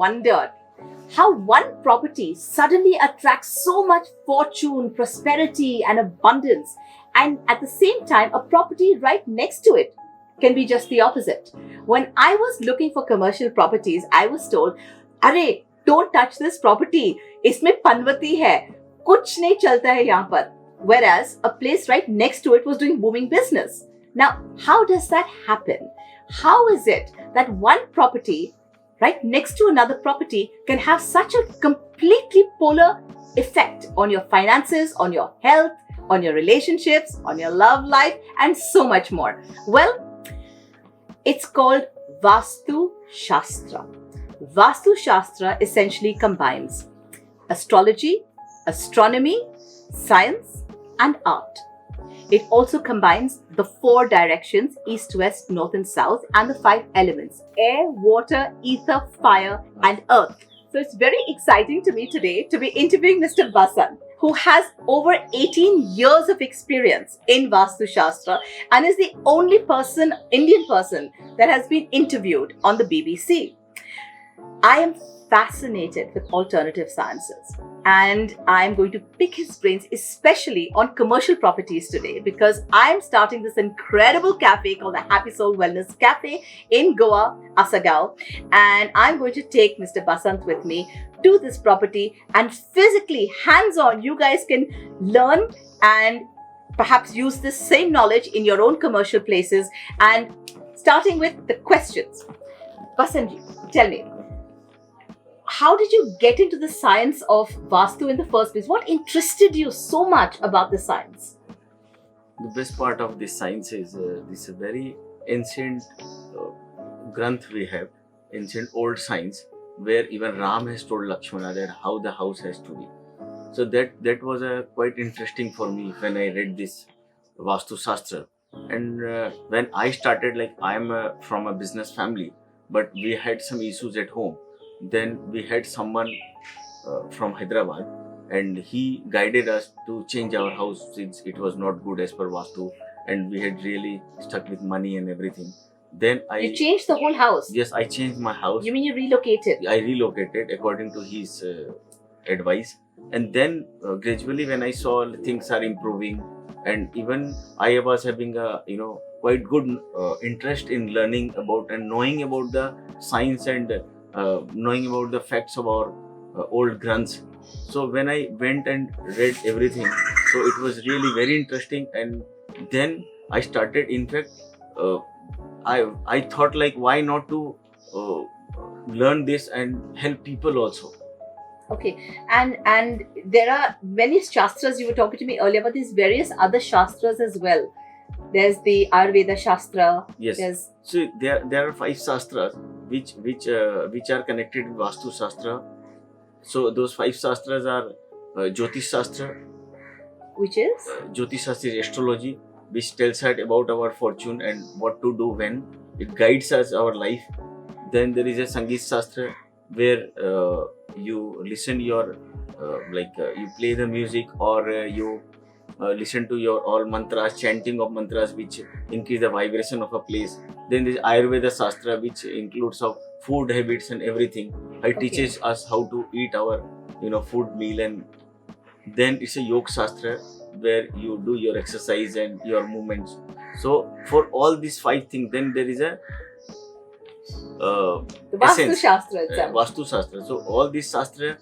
wondered how one property suddenly attracts so much fortune, prosperity, and abundance, and at the same time, a property right next to it can be just the opposite. When I was looking for commercial properties, I was told, "Arey, don't touch this property. इसमें panvati है. कुछ नहीं चलता है यहाँ पर." Whereas a place right next to it was doing booming business. Now, how does that happen? How is it that one property right next to another property can have such a completely polar effect on your finances, on your health, on your relationships, on your love life, and so much more? Well, it's called Vastu Shastra. Vastu Shastra essentially combines astrology, astronomy, science, and art. It also combines the 4 directions, east, west, north, and south, and the 5 elements: air, water, ether, fire, and earth. So it's very exciting to me today to be interviewing Mr. Basannt, who has over 18 years of experience in Vastu Shastra and is the only Indian person that has been interviewed on the BBC. I am fascinated with alternative sciences, and I'm going to pick his brains, especially on commercial properties today, because I'm starting this incredible cafe called the Happy Soul Wellness Cafe in Goa, Assagao, and I'm going to take Mr. Basannt with me to this property, and physically, hands-on, you guys can learn and perhaps use this same knowledge in your own commercial places. And starting with the questions. Basanji, tell me, how did you get into the science of Vastu in the first place? What interested you so much about the science? The best part of this science is this very ancient granth we have, ancient old science, where even Ram has told Lakshmana that how the house has to be. So that was quite interesting for me when I read this Vastu Shastra. And when I started, like I am from a business family, but we had some issues at home. Then we had someone from Hyderabad, and he guided us to change our house since it was not good as per Vastu, and we had really stuck with money and everything. Then You changed the whole house? Yes, I changed my house. You mean you relocated? I relocated according to his advice, and then gradually when I saw things are improving, and even I was having a quite good interest in learning about and knowing about the science and knowing about the facts of our old granths. So when I went and read everything, so it was really very interesting, and then I started. In fact, I thought, like, why not to learn this and help people also. Okay, and there are many shastras. You were talking to me earlier about these various other shastras as well. There's the Ayurveda Shastra. Yes. So there are 5 shastras which are connected with Vastu Shastra. So those 5 shastras are Jyotish Shastra, which is Jyotish Shastra is astrology, which tells us about our fortune and what to do when. It guides us our life. Then there is a Sangeet Shastra, where you listen your you play the music, or you listen to your all mantras, chanting of mantras, which increase the vibration of a place. Then there is Ayurveda Shastra, which includes of food habits and everything. It teaches us how to eat our food meal. And then it's a Yoga Shastra, where you do your exercise and your movements. So for all these 5 things, then there is a the Vastu essence, Shastra itself. Vastu Shastra. So all these Shastra,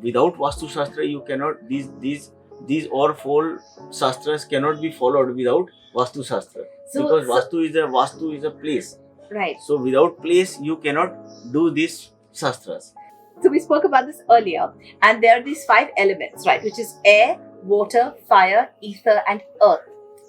without Vastu Shastra, you cannot, these all 4 Shastras cannot be followed without Vastu Shastra. Because Vastu is a place. Right. So without place, you cannot do these Shastras. So we spoke about this earlier, and there are these 5 elements, right, which is air, water, fire, ether, and earth,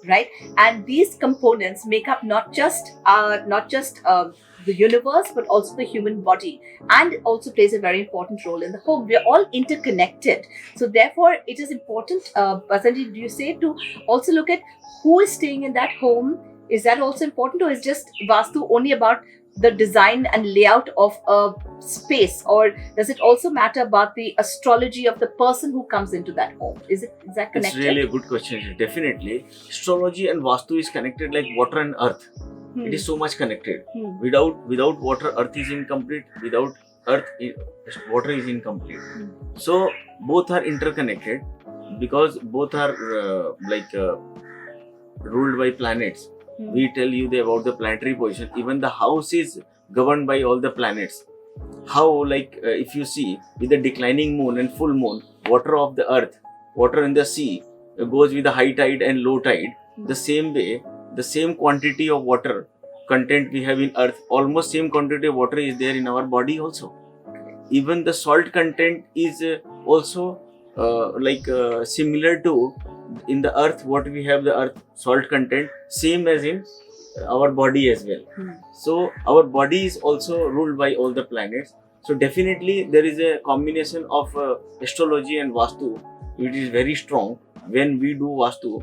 right? And these components make up not just the universe, but also the human body, and also plays a very important role in the home. We are all interconnected. So therefore, it is important, Basanji, do you say, to also look at who is staying in that home? Is that also important, or is just Vastu only about the design and layout of a space, or does it also matter about the astrology of the person who comes into that home? Is that connected? It's really a good question. Definitely, astrology and Vastu is connected like water and earth. It is so much connected. Without water, earth is incomplete. Without water is incomplete. So both are interconnected because both are ruled by planets. We tell you about the planetary position. Even the house is governed by all the planets. How, if you see with the declining moon and full moon, water of the earth, water in the sea goes with the high tide and low tide. The same way, the same quantity of water content we have in earth, almost same quantity of water is there in our body also. Even the salt content is also similar to in the earth what we have the earth salt content, same as in our body as well. So our body is also ruled by all the planets. So definitely there is a combination of astrology and Vastu which is very strong. When we do Vastu,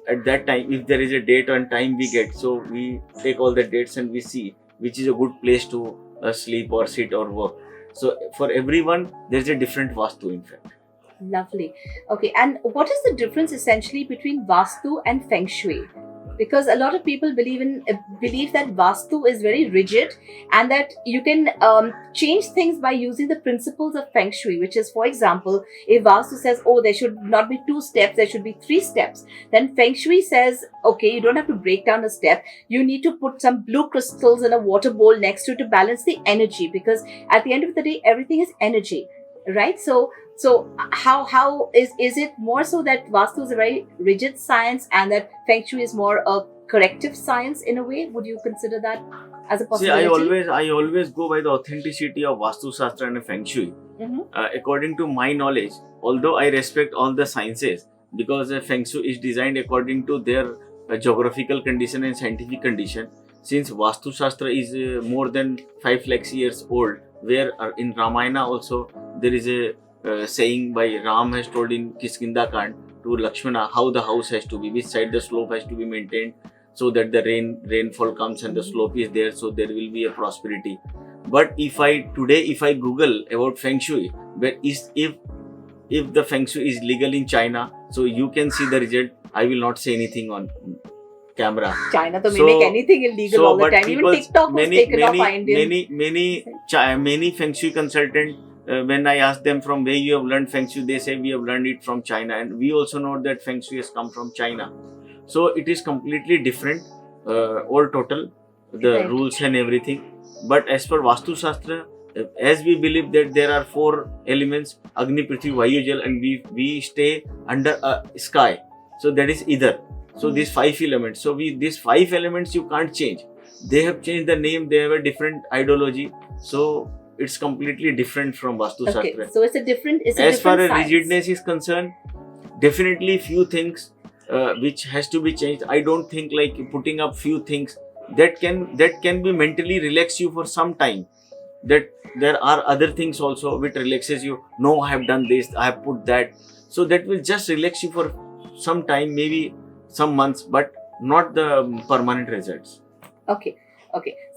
at that time if there is a date and time we get, so we take all the dates and we see which is a good place to sleep or sit or work. So for everyone there is a different Vastu in fact. Lovely. Okay, and what is the difference essentially between Vastu and Feng Shui? Because a lot of people believe that Vastu is very rigid and that you can change things by using the principles of Feng Shui, which is, for example, if Vastu says, oh, there should not be 2 steps, there should be 3 steps, then Feng Shui says, okay, you don't have to break down a step, you need to put some blue crystals in a water bowl next to it to balance the energy, because at the end of the day, everything is energy, right? So how is it more so that Vastu is a very rigid science and that Feng Shui is more a corrective science in a way? Would you consider that as a possibility? See, I always go by the authenticity of Vastu Shastra and Feng Shui. According to my knowledge, although I respect all the sciences, because Feng Shui is designed according to their geographical condition and scientific condition, since Vastu Shastra is more than 5 lakhs years old, where in Ramayana also there is a saying by Ram has told in Kiskinda Kand to Lakshmana how the house has to be, which side the slope has to be maintained so that the rainfall comes and the slope is there, so there will be a prosperity. But if I Google about Feng Shui, but if the Feng Shui is legal in China, so you can see the result. I will not say anything on camera. China to make anything illegal all the time. Even TikTok was taken off by Indians. Many Feng Shui consultants, when I ask them from where you have learned Feng Shui, they say we have learned it from China, and we also know that Feng Shui has come from China. So it is completely different, all total, the rules and everything. But as per Vastu Shastra, as we believe that there are 4 elements, Agni, Prithvi, Vayu, Jal, and we stay under a sky. So that is either. So these 5 elements. So these 5 elements you can't change. They have changed the name. They have a different ideology. So it's completely different from Vastu Shastra. So it's a different. As far as rigidness is concerned, definitely few things which has to be changed. I don't think like putting up few things that can be mentally relax you for some time. That there are other things also which relaxes you. No, I have done this. I have put that. So that will just relax you for some time, maybe some months, but not the permanent results. Okay.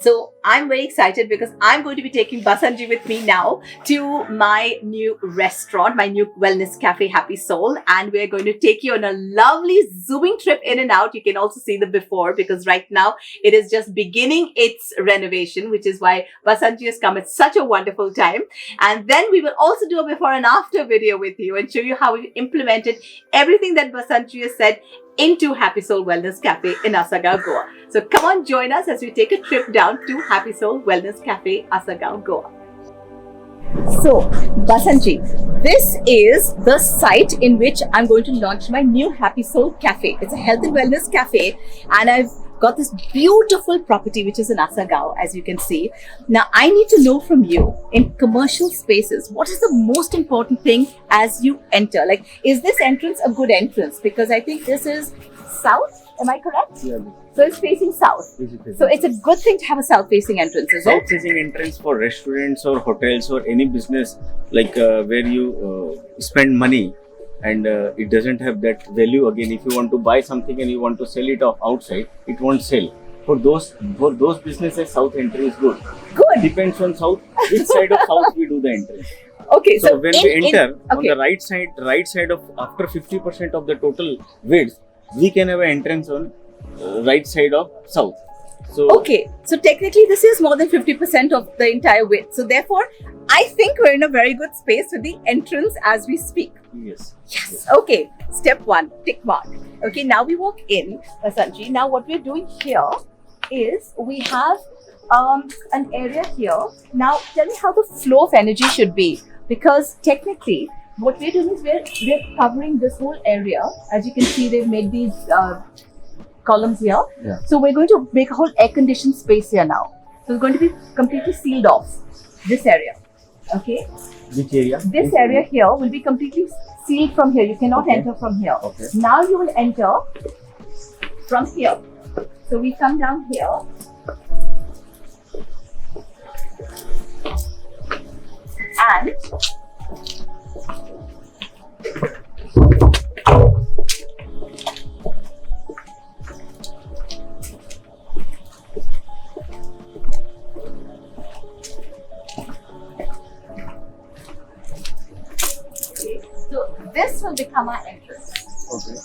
So I'm very excited because I'm going to be taking Basanji with me now to my new restaurant, my new wellness cafe, Happy Soul. And we're going to take you on a lovely zooming trip in and out. You can also see the before, because right now it is just beginning its renovation, which is why Basanji has come at such a wonderful time. And then we will also do a before and after video with you and show you how we implemented everything that Basanji has said into Happy Soul Wellness Cafe in Assagao Goa. So come on, join us as we take a trip down to Happy Soul Wellness Cafe, Assagao Goa. So, Basanji, this is the site in which I'm going to launch my new Happy Soul Cafe. It's a health and wellness cafe, and I've got this beautiful property which is in Assagao, as you can see. Now, I need to know from you, in commercial spaces, what is the most important thing as you enter? Like, is this entrance a good entrance? Because I think this is south, am I correct? Yeah. So it's facing south. So it's a good thing to have a south-facing entrance, is it? South-facing entrance for restaurants or hotels or any business like where you spend money and it doesn't have that value. Again, if you want to buy something and you want to sell it off outside, it won't sell. For those businesses, south entry is good. Good. Depends on south. Which side of south we do the entrance. Okay, so when we enter on the right side of after 50% of the total width, we can have an entrance on right side of south. So Okay, so technically this is more than 50% of the entire width. So therefore, I think we're in a very good space with the entrance as we speak. yes. Yes. Okay, step 1, tick mark. Okay, now we walk in, Basantji. Now what we're doing here is we have an area here. Now tell me how the flow of energy should be, because technically what we're doing is we're covering this whole area. As you can see, they've made these columns here. Yeah. So we're going to make a whole air-conditioned space here now. So it's going to be completely sealed off, this area. Okay. Which area? This area here will be completely sealed from here. You cannot Okay. enter from here. Okay. Now you will enter from here. So we come down here. And so this will become our entrance, Okay.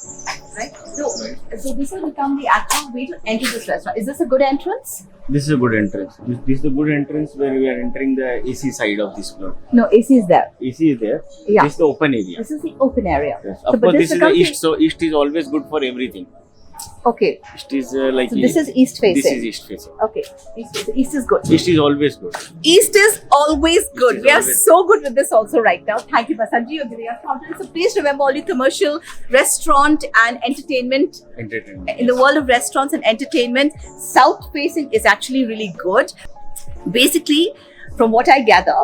right? So this will become the actual way to enter this restaurant. Is this a good entrance? This is a good entrance. This is a good entrance where we are entering the AC side of this floor. No, AC is there. AC is there. Yeah. This is the open area. This is the open area. Yes. So, Of but course, this is the becomes east. So east is always good for everything. Okay. East is like. So this is east facing. This is east facing. Okay. East is good. East is always good. East is always good. is We are always- so good with this also right now. Thank you, Basantji. You're giving us confidence. So please remember all the commercial, restaurant and entertainment. Entertainment. In the world of restaurants and entertainment, south facing is actually really good. Basically, from what I gather,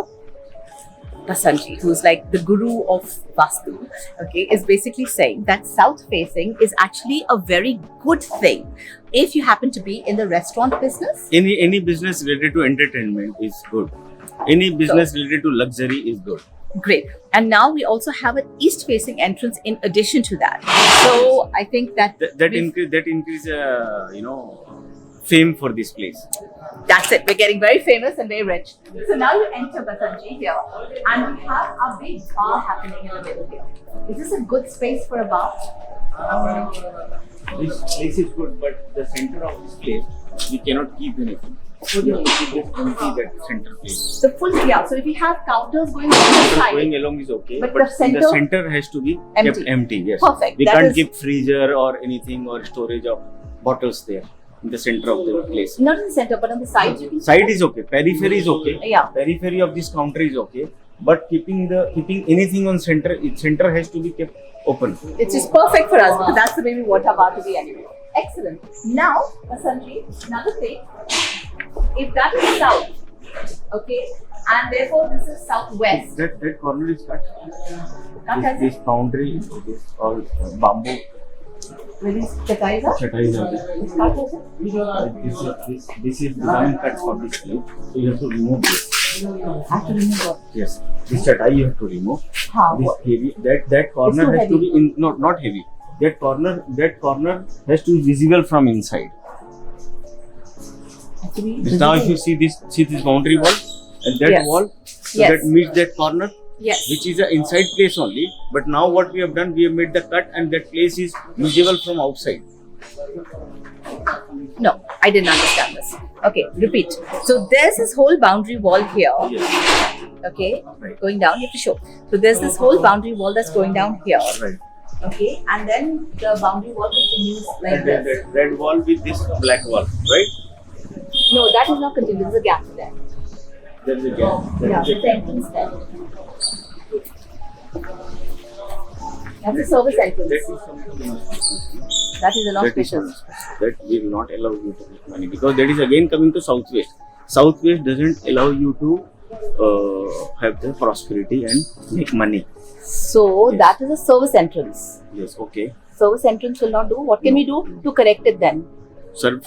Basantji, who's like the guru of Vastu, okay, is basically saying that south facing is actually a very good thing if you happen to be in the restaurant business. Any business related to entertainment is good. Any business related to luxury is good. Great. And now we also have an east facing entrance in addition to that. So I think that That we've- increase fame for this place. that's it. We're getting very famous and very rich. So now you enter Basantji here, and we have a big bar happening in the middle here. Is this a good space for a bar? This place is good, but the center of this place we cannot keep anything. What do you mean? Keep this empty, that center place. The full, yeah. So if we have counters going on the side, Going along is okay, But but the the center- center has to be Empty. kept empty. Yes. Perfect. We That can't is- keep freezer or anything or storage of bottles there in the center of the place. not in the center, but on the sides you can. Side is okay. Periphery is okay. Yeah. Periphery of this counter is okay. But keeping anything on center, center has to be kept open. It's just perfect for us because that's the way we want our bar to be anyway. Excellent. Now, Basantji, another thing. If that is south, okay, and therefore this is southwest. That corner is cut. Cut as This boundary is all bamboo. where these chatais are? Chatais are there. It's cut as it? This is design cut for this place. So you have to remove this. I have to remove what? Yes. This chatai you have to remove. How? This heavy. That corner too has to heavy. be in. Not heavy. That corner has to be visible from inside. Actually, Now if you see this boundary wall and that Yes. wall, so Yes. that meets that corner, yes. which is an inside place only. But now what we have done, we have made the cut and that place is visible from outside. No, I didn't understand this. Okay, repeat. So there's this whole boundary wall here. Yes. Okay, Right. going down. You have to show. So there's this whole boundary wall that's going down here. Right. Okay, and then the boundary wall continues like And then this. that red wall with this black wall, right? No, that is not continuous. There's a gap there. There is a gap. There Yeah, is a it's the entrance there. That's the service entrance. That is something you must be. That is an That is auspicious. that will not allow you to make money because that is again coming to southwest. Southwest doesn't allow you to have the prosperity and make money. So Yes. that is a service entrance. Yes, okay. Service entrance will not do. What can we do to correct it then?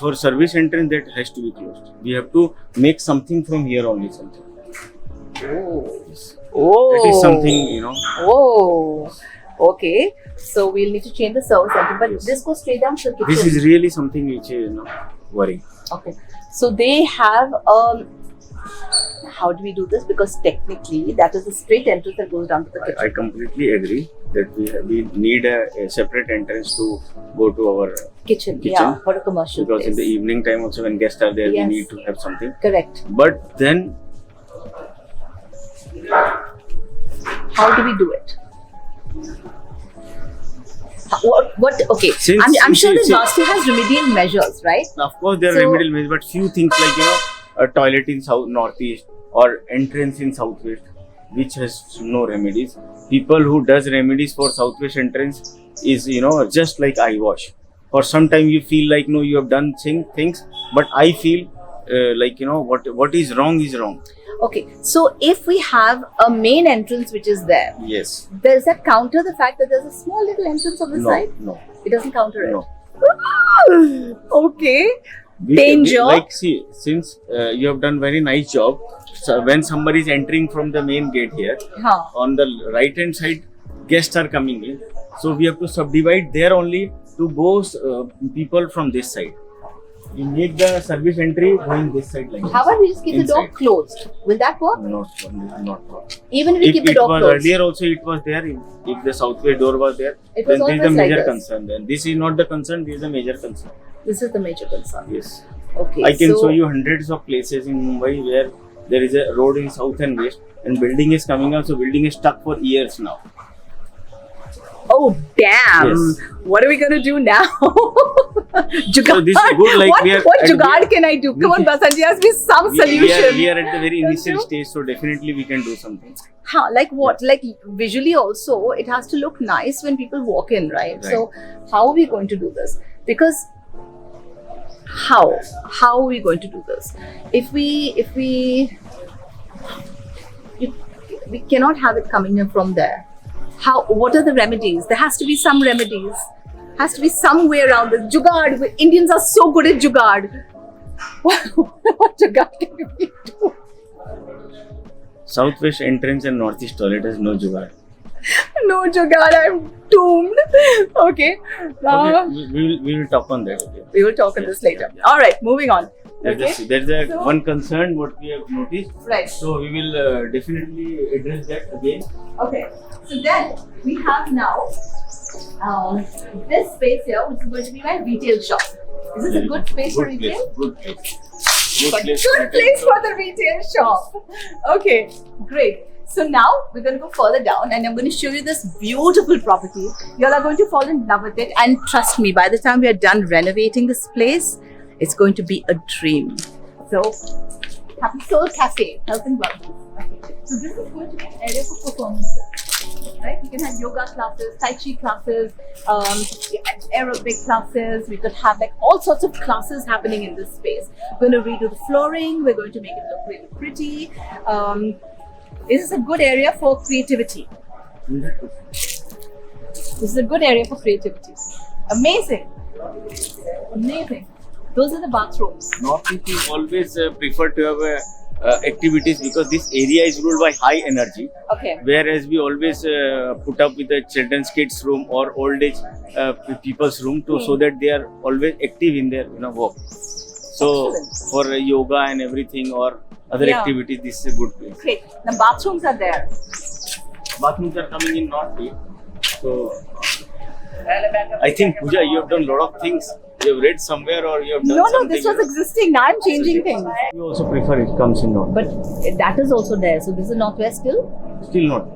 For service entrance, that has to be closed. We have to make something from here only. Something. Oh. That is something, Oh. Okay. So we'll need to change the service entrance. But Yes. this goes straight down to the kitchen. This is really something which is worrying. Okay. So they have How do we do this? Because technically that is the straight entrance that goes down to the kitchen. I completely agree that we need a separate entrance to go to our Kitchen, yeah, for a commercial because place. in the evening time also when guests are there, Yes. we need to have something. Correct. But then, How do we do it? What okay. Since- I'm sure since- that Vastu has remedial measures, right? of course, there are So- remedial measures, but few things like a toilet in south northeast or entrance in southwest, which has no remedies. People who does remedies for southwest entrance is just like eye wash. For some time you feel like no, you have done things, but I feel like what is wrong is wrong. Okay, so if we have a main entrance which is there, Yes. does that counter the fact that there's a small little entrance on the No. side? No. It doesn't counter No. it. Okay. Danger. Like see, since you have done very nice job. So when somebody is entering from the main gate here, Huh. on the right hand side, guests are coming in. So we have to subdivide there only to go people from this side. You make the service entry going this side like How about we just keep the door Inside. closed? Will that work? Not work. Even if we keep the It door was closed? earlier also it was there. If the southwest door was there, It was then this is the always like major this. concern. Then this is not the concern. This is the major concern. This is the major concern. Yes. Okay. I can so, show you hundreds of places in Mumbai where there is a road in south and west, and building is coming up. So building is stuck for years now. Oh damn! Yes. What are we gonna do now? Jugaad. So this is good, like what we are- what and jugaad can I do? Come on, Basannt, there has to be some solution. We are at the very Don't initial you? stage, so definitely we can do something. Huh, like what? Like visually also, it has to look nice when people walk in, right? Right. So how are we going to do this? Because how are we going to do this? If we cannot have it coming in from there. How? What are the remedies? There has to be some remedies. Has to be some way around this. Jugaad. Indians are so good at jugaad. What jugaad can we do? Southwest entrance and northeast toilet has no jugaad. No jugaad. I'm doomed. Okay. Okay, we will talk on that. Okay. We will talk on Yes, this later. yeah. All right, moving on. Okay. There's a So- one concern what we have noticed. Right. So we will definitely address that again. Okay. So then we have now this space here, which is going to be my retail shop. Is this a good space for retail? Good place. But good place for the retail shop. Okay, great. So now we're going to go further down and I'm going to show you this beautiful property. Y'all are going to fall in love with it, and trust me, by the time we are done renovating this place, it's going to be a dream. So, Happy Soul Cafe, health and wellness. Okay. So this is going to be an area for performances, right? You can have yoga classes, tai chi classes, aerobic classes. We could have like all sorts of classes happening in this space. We're going to redo the flooring. We're going to make it look really pretty. This is a good area for creativity. This is a good area for creativity. Amazing. Amazing. Those are the bathrooms. Northeast is always prefer to have activities because this area is ruled by high energy. Okay. Whereas we always put up with the children's kids room or old age people's room to so that they are always active in their work. So Excellent. for yoga and everything or other Yeah. activities, this is a good place. Great. The bathrooms are there. Bathrooms are coming in northeast. So I think Pooja, you have done a lot of things. You have read somewhere or you have done No, something. this was existing. Now I'm changing things. We also prefer it comes in north. But that is also there. So this is northwest still? Still not.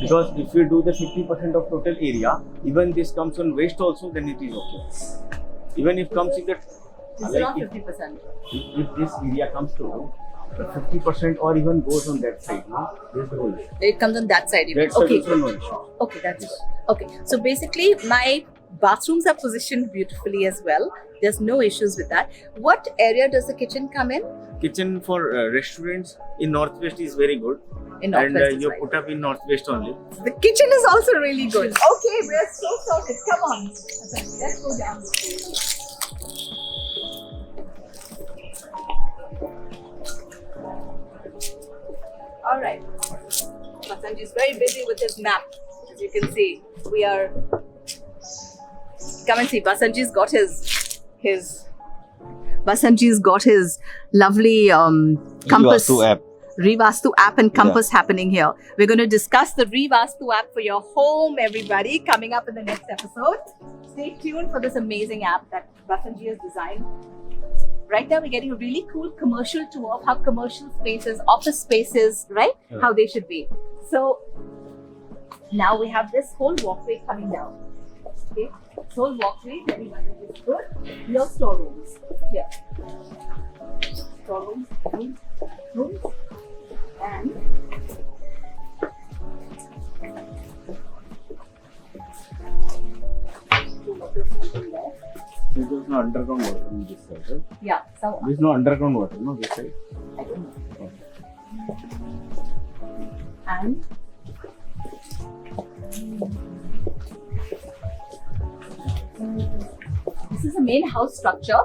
Because if we do the 50% of total area, even this comes on west also, then it is okay. Even if comes in the This is not 50%. if this area comes to 50% or even goes on that side, no? There's the whole issue. It comes on that side. Even. That's Okay. also no issue. Okay, that's good. Okay, so basically my bathrooms are positioned beautifully as well. There's no issues with that. What area does the kitchen come in? Kitchen for restaurants in northwest is very good. In northwest. And is you right. put up in northwest only. The kitchen is also really good. Okay, we're so sorted. Come on. Let's go down. All right. Basanji is very busy with his map. As you can see, we are. Come and see. Basanji's got his Basantji's got his lovely compass. Vastu app. Revastu app and compass happening here. We're going to discuss the Revastu app for your home, everybody, coming up in the next episode. Stay tuned for this amazing app that Basantji has designed. Right now, we're getting a really cool commercial tour of how commercial spaces, office spaces, right? Yeah. How they should be. So now we have this whole walkway coming down. Okay, this whole walkway, everybody is good. Your storerooms. Here. Storerooms, rooms. And There is no underground water on this side, right? yeah, so There is no underground water, no, this side. I don't know. And this is the main house structure.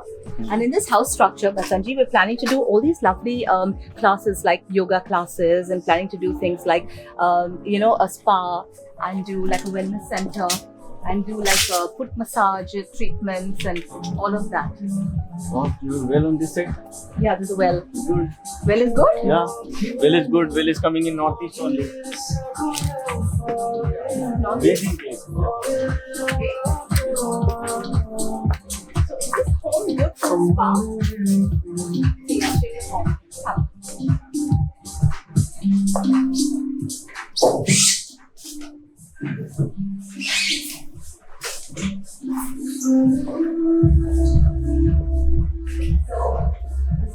And in this house structure, Basantji, we're planning to do all these lovely classes like yoga classes, and planning to do things like, a spa, and do like a wellness center, and do like foot massage treatments and all of that. Oh, you well on this side? Yeah, there's a well. Good. Well is good? Yeah. Well is good. Well is coming in northeast only. Amazing place. Okay. So is this home good for spa? Yeah, it is home. So this is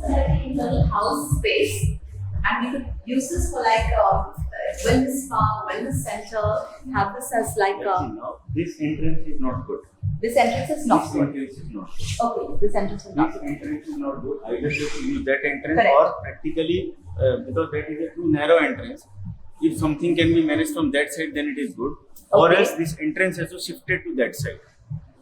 like a little house space, and we could use this for like wellness spa, wellness center. Have this as like No, this entrance is not good. this entrance is not This good. entrance is not good. Okay, this entrance is not This good. entrance is not good. Either you have to use that entrance Correct. or practically, because that is a too narrow entrance. If something can be managed from that side, then it is good. Or Okay. else this entrance has to shifted to that side.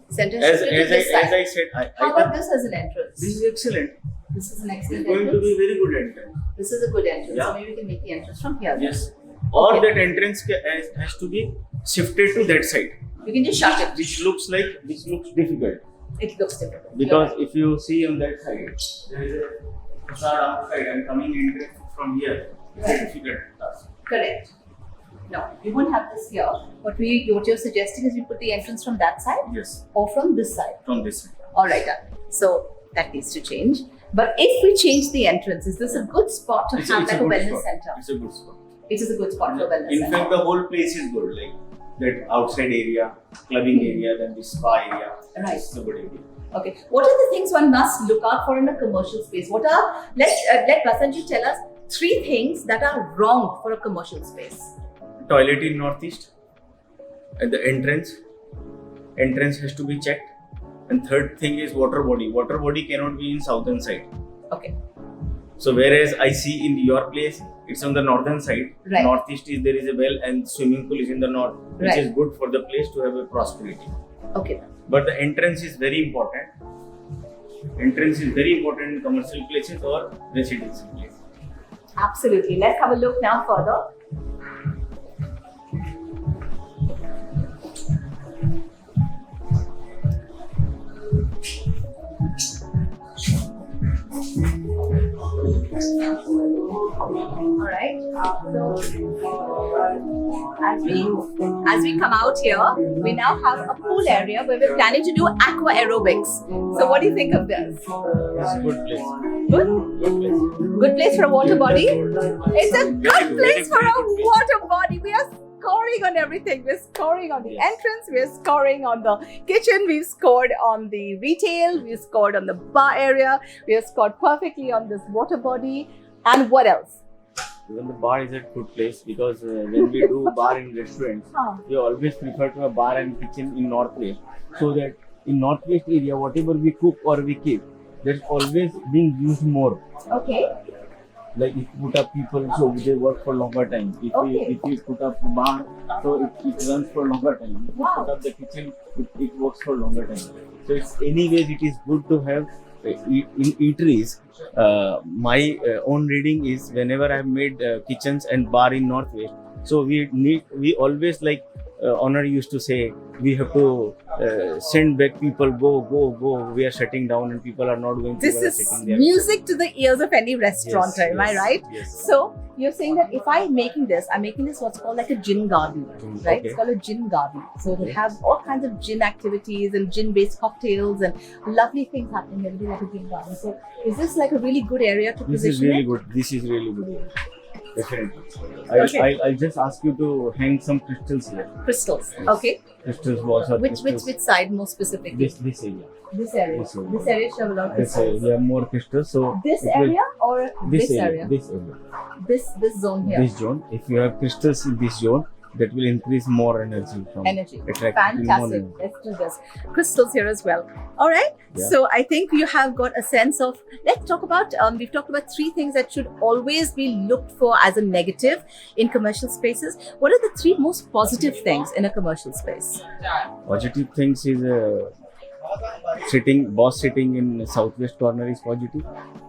Center As shifted to this I side. said, How about this as an entrance? this is excellent. This is an It's excellent going to be entrance. very good entrance. This is a good entrance. Yeah. So maybe we can make the entrance from here. Yes. Or Okay. that entrance has to be shifted to that side, You can just shut it. which looks difficult. It looks difficult. Because if you see on that side, there is a facade outside and coming in from here. It's a difficult task. Correct. No, we won't have this here. What you're suggesting is we put the entrance from that side Yes, or from this side. from this side. All right, done. So that needs to change. But if we change the entrance, is this a good spot to have like a good wellness spot. center? It's a good spot. It is a good spot for a wellness In center. fact, the whole place is good. Like that outside area, clubbing area, then the spa area. Right. It's a good area. Okay. What are the things one must look out for in a commercial space? What are let Basantji tell us 3 things that are wrong for a commercial space. Toilet in northeast. At the entrance has to be checked. And third thing is water body. Water body cannot be in southern side. Okay. So whereas I see in your place, it's on the northern side. Right. Northeast is there is a well and swimming pool is in the north, which Right. is good for the place to have a prosperity. Okay. But the entrance is very important. Entrance is very important in commercial places or residential places. Absolutely. Let's have a look now further. All right. So as we come out here, we now have a pool area where we're planning to do aqua aerobics. So what do you think of this? It's a good place. Good. Good place. Good place for a water body. It's a good place for a water body. We are scoring on everything. We're scoring on the entrance. We're scoring on the kitchen. We've scored on the retail. We've scored on the bar area. We have scored perfectly on this water body. And what else? Even the bar is a good place because when we do bar in restaurants, we always prefer to a bar and kitchen in northwest. So that in northwest area, whatever we cook or we keep, that's always being used more. Okay. Like if you put up people, so they work for longer time. If we put up a bar, so it runs for longer time. If we put up the kitchen, it works for longer time. So it's anyways it is good to have in eateries. My own reading is whenever I've made kitchens and bar in northwest, so we always like owner used to say, we have to send back people, go. We are shutting down and people are not going. This people are is sitting there. music to the ears of any restaurant, Yes, am I yes, right? yes. So you're saying that if I'm making this what's called like a gin garden, right? Okay. It's called a gin garden. So they Okay. have all kinds of gin activities and gin-based cocktails and lovely things happening. It'll be like a gin garden. So is this like a really good area to This position is really it? good. This is really good. Definitely. Okay. I'll just ask you to hang some crystals here. Crystals. Yes. Okay. Crystals balls or Which side more specifically? this area. This area. This area. This area should have a lot of This crystals. area, more crystals. So This it will- area or this area? This area. This zone here. This zone. If you have crystals in this zone, that will increase more energy from Energy. attracting more Fantastic. energy. Let's do this. Crystals here as well. All right. Yeah. So I think you have got a sense of. Let's talk about. We've talked about 3 things that should always be looked for as a negative in commercial spaces. What are the 3 most positive things in a commercial space? Positive things is boss sitting in southwest corner is positive.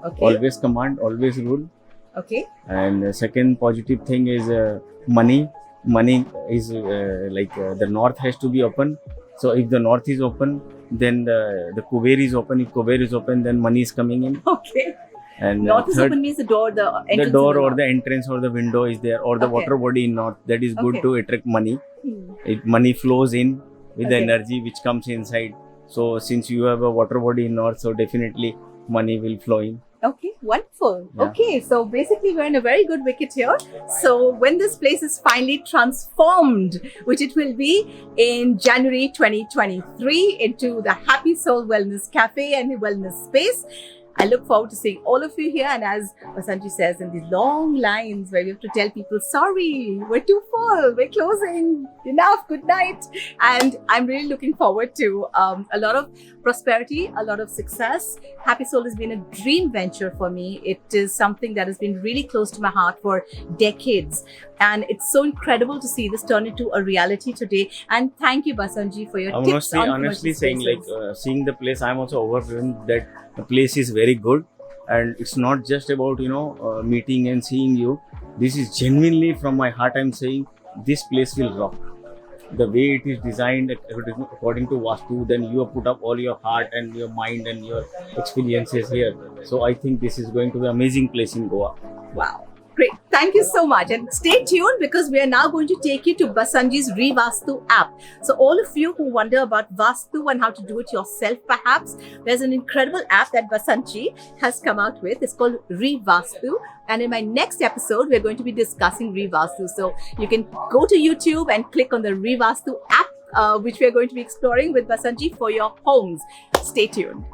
Okay. Always command, always rule. Okay. And second positive thing is money. Money is the north has to be open. So if the north is open, then the Kuber is open. If Kuber is open, then money is coming in. Okay. And North is third, open means the door, the entrance. the door is or the entrance or the window is there, or the Okay. water body in north. That is good Okay. to attract money. Hmm. It money flows in with the Okay. energy which comes inside. So since you have a water body in north, so definitely money will flow in. Okay, wonderful. Yeah. Okay, so basically we're in a very good wicket here. So when this place is finally transformed, which it will be in January 2023 into the Happy Soul Wellness Cafe and Wellness Space, I look forward to seeing all of you here. And as Basanji says, in these long lines where we have to tell people, sorry, we're too full, we're closing, enough, good night. And I'm really looking forward to a lot of prosperity, a lot of success. Happy Soul has been a dream venture for me. It is something that has been really close to my heart for decades. And it's so incredible to see this turn into a reality today. And thank you, Basanji, for your tips on honestly commercial saying, spaces. seeing the place, I'm also overwhelmed that the place is very good, and it's not just about meeting and seeing you. This is genuinely from my heart. I'm saying this place will rock. The way it is designed according to Vastu, then you have put up all your heart and your mind and your experiences here. So I think this is going to be an amazing place in Goa. Wow. Great. Thank you so much. And stay tuned because we are now going to take you to Basanji's Vastu app. So all of you who wonder about Vastu and how to do it yourself, perhaps, there's an incredible app that Basanji has come out with. It's called Vastu. And in my next episode, we're going to be discussing Vastu. So you can go to YouTube and click on the Vastu app, which we're going to be exploring with Basanji for your homes. Stay tuned.